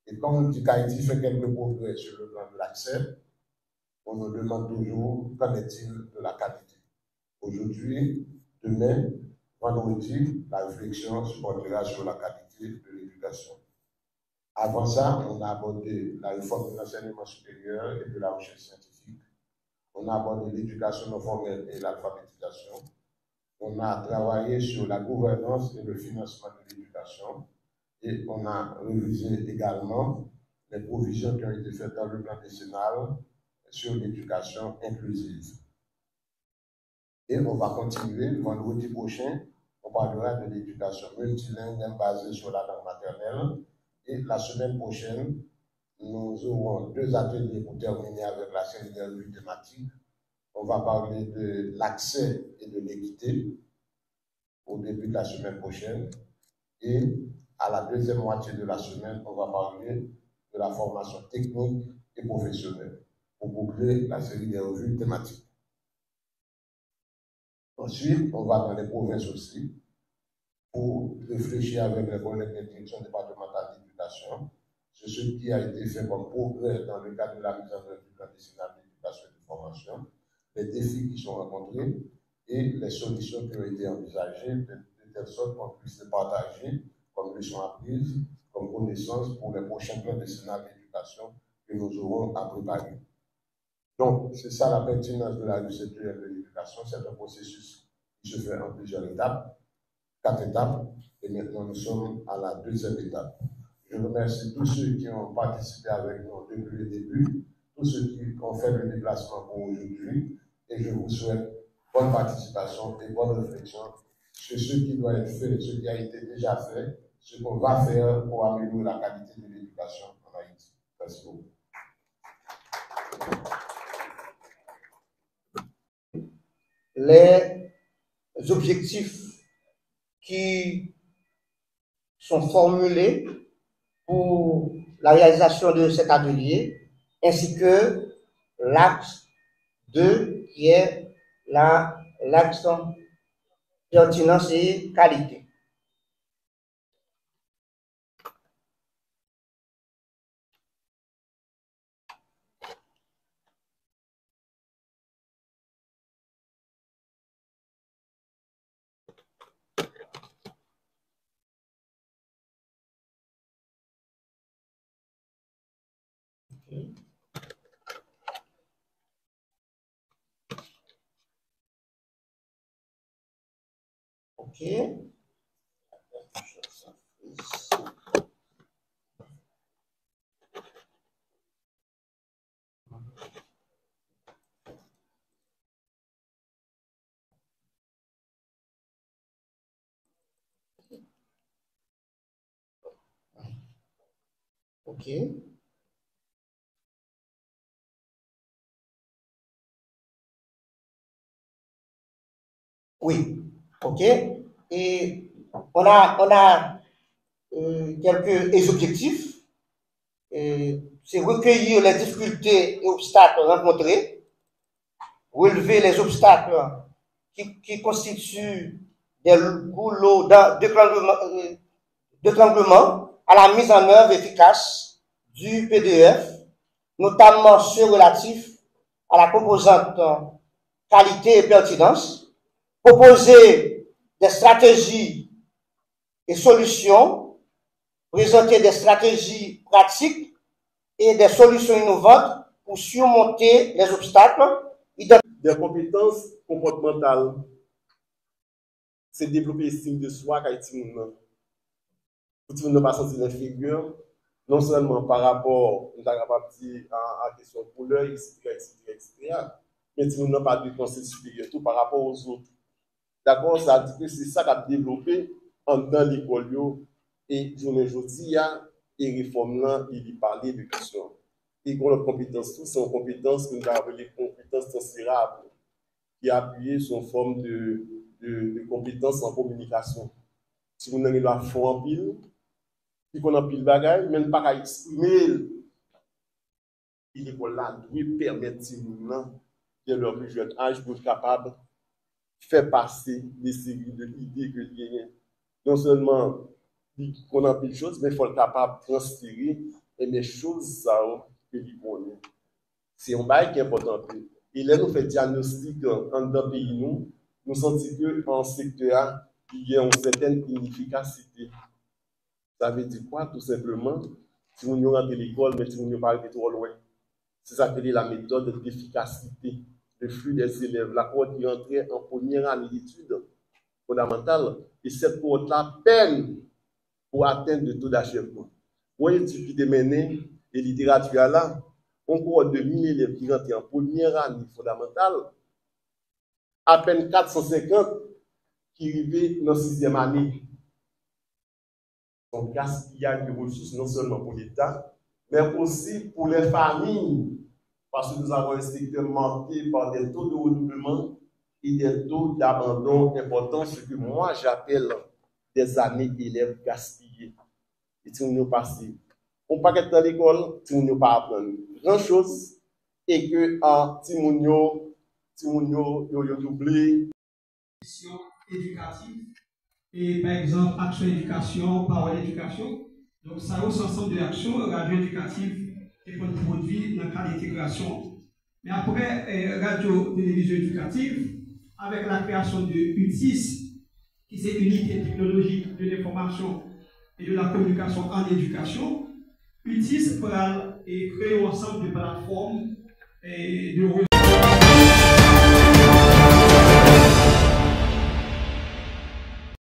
Et quand on dit qu'Haïti fait quelques progrès sur le plan de l'accès, on nous demande toujours qu'en est-il de la qualité. Aujourd'hui, demain, vendredi, la réflexion se portera sur la qualité de l'éducation. Avant ça, on a abordé la réforme de l'enseignement supérieur et de la recherche scientifique. On a abordé l'éducation non formelle et l'alphabétisation. On a travaillé sur la gouvernance et le financement de l'éducation. Et on a révisé également les provisions qui ont été faites dans le plan décennal sur l'éducation inclusive. Et on va continuer vendredi prochain. On parlera de l'éducation multilingue basée sur la langue maternelle. Et la semaine prochaine, nous aurons 2 ateliers pour terminer avec la série de revues thématiques. On va parler de l'accès et de l'équité au début de la semaine prochaine. Et à la deuxième moitié de la semaine, on va parler de la formation technique et professionnelle pour boucler la série des revues thématiques. Ensuite, on va dans les provinces aussi pour réfléchir avec les collègues de direction départementale d'éducation sur ce qui a été fait comme progrès dans le cadre de la mise en œuvre du plan décennal d'éducation et de formation, les défis qui sont rencontrés et les solutions qui ont été envisagées de telle sorte qu'on puisse les partager comme leçons apprises, comme connaissances pour les prochains plans décennal d'éducation que nous aurons à préparer. Donc, c'est ça la pertinence de la réussite de l'éducation. C'est un processus qui se fait en plusieurs étapes, 4 étapes, et maintenant nous sommes à la 2e étape. Je remercie tous ceux qui ont participé avec nous depuis le début, tous ceux qui ont fait le déplacement pour aujourd'hui, et je vous souhaite bonne participation et bonne réflexion sur ce qui doit être fait, ce qui a été déjà fait, ce qu'on va faire pour améliorer la qualité de l'éducation en Haïti. Merci beaucoup. Les objectifs qui sont formulés pour la réalisation de cet atelier, ainsi que l'axe 2 qui est l'axe pertinence et qualité. OK. OK. Oui. OK. Et on a quelques objectifs. C'est recueillir les difficultés et obstacles rencontrés, relever les obstacles qui constituent des goulots d'étranglement à la mise en œuvre efficace du PDF, notamment ceux relatifs à la composante qualité et pertinence, proposer des stratégies et solutions, présenter des stratégies pratiques et des solutions innovantes pour surmonter les obstacles. Des compétences comportementales, c'est développer l'estime de soi qu'Haïti nous. Pour ne pas sentir l'inférieur, non seulement par rapport à la question de couleur, etc., mais nous n'avons pas de pensée supérieure, tout par rapport aux autres. D'accord, ça dit que c'est ça qu'a développé dans l'école, et aujourd'hui, et réforme là, il parlait de questions. Et qu'on a compétences, tout sont compétences que nous avons les compétences transférables, qui appuient sur une forme de compétences en communication. Si vous n'avez pas fond en pile, puis qu'on a pile bagaille, même pas à exprimer l'école là doit permettre de leur plus jeune âge pour être capable de faire passer des séries d'idées que gagnent. Non seulement qu'on a plus de choses, mais il faut être capable de transférer et les choses que l'on connaît. C'est un bail qui est important. Et là, nous faisons diagnostic dans le pays, nous sentons que en secteur, il y a une certaine inefficacité. Ça veut dire quoi? Tout simplement, si vous rentrez à l'école, mais si vous ne pas aller trop loin. C'est ça que est la méthode d'efficacité. Le flux des élèves, la cohorte qui entrait en première année d'études fondamentales, et cette cohorte-là peine pour atteindre le taux d'achèvement. Moi, l'étude qui est menée, et littérature là, on cohorte de 1000 élèves qui rentrent en première année fondamentale, à peine 450 qui arrivent dans la 6e année. Donc, gaspillage de ressources, non seulement pour l'État, mais aussi pour les familles, parce que nous avons un secteur marqué par des taux de renouvellement et des taux d'abandon importants, ce que moi j'appelle des années élèves gaspillées. Et si on nous passe, on ne pas être dans l'école, si on ne pas apprendre grand-chose, et que si on doublé. Éducative, et par exemple, action éducation, parole éducation. Donc, ça a aussi ensemble d'actions radio éducative et pour produit dans le cadre d'intégration. Mais après, radio-télévision éducative, avec la création de UTIS, qui c'est Unité technologique de l'information et de la communication en éducation, UTIS pourra créer un ensemble de plateformes et de